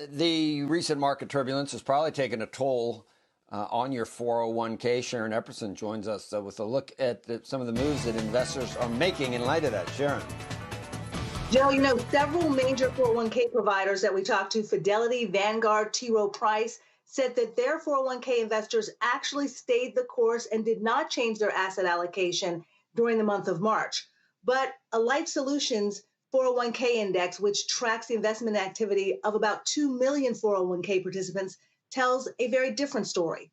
The recent market turbulence has probably taken a toll on your 401k. Sharon Epperson joins us with a look at some of the moves that investors are making in light of that. Sharon. Joe, several major 401k providers that we talked to, Fidelity, Vanguard, T. Rowe Price, said that their 401k investors actually stayed the course and did not change their asset allocation during the month of March. But Alight Solutions 401k index, which tracks the investment activity of about 2 million 401k participants, tells a very different story.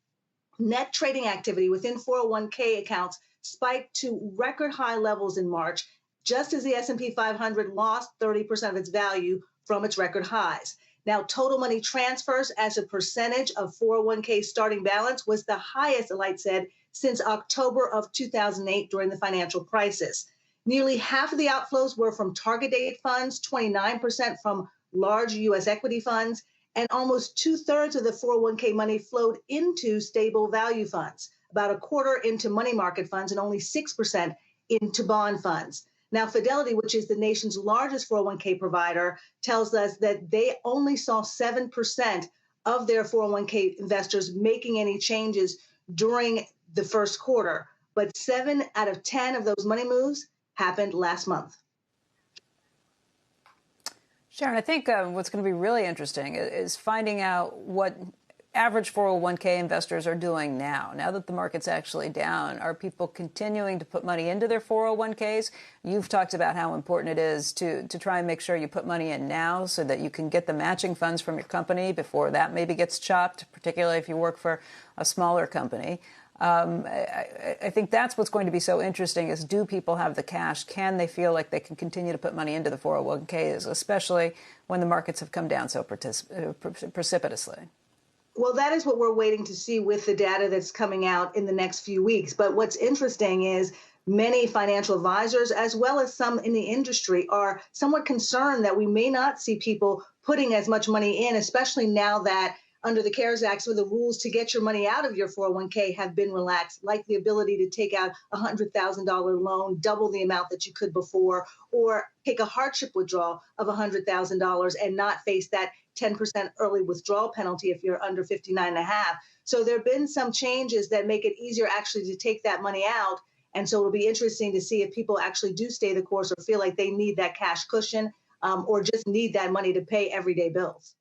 Net trading activity within 401k accounts spiked to record high levels in March, just as the S&P 500 lost 30% of its value from its record highs. Now, total money transfers as a percentage of 401k starting balance was the highest, Alight said, since October of 2008 during the financial crisis. Nearly half of the outflows were from target date funds, 29% from large U.S. equity funds, and almost 2/3 of the 401k money flowed into stable value funds, about a quarter into money market funds, and only 6% into bond funds. Now, Fidelity, which is the nation's largest 401k provider, tells us that they only saw 7% of their 401k investors making any changes during the first quarter. But 7 out of 10 of those money moves happened last month. Sharon, I think what's going to be really interesting is finding out what average 401k investors are doing now that the market's actually down. Are people continuing to put money into their 401ks? You've talked about how important it is to try and make sure you put money in now so that you can get the matching funds from your company before that maybe gets chopped, particularly if you work for a smaller company. I think that's what's going to be so interesting is, do people have the cash? Can they feel like they can continue to put money into the 401ks, especially when the markets have come down so precipitously? Well, that is what we're waiting to see with the data that's coming out in the next few weeks. But what's interesting is many financial advisors, as well as some in the industry, are somewhat concerned that we may not see people putting as much money in, especially now that under the CARES Act, so the rules to get your money out of your 401k have been relaxed, like the ability to take out a $100,000 loan, double the amount that you could before, or take a hardship withdrawal of $100,000 and not face that 10% early withdrawal penalty if you're under 59 and a half. So there have been some changes that make it easier actually to take that money out. And so it'll be interesting to see if people actually do stay the course or feel like they need that cash cushion or just need that money to pay everyday bills.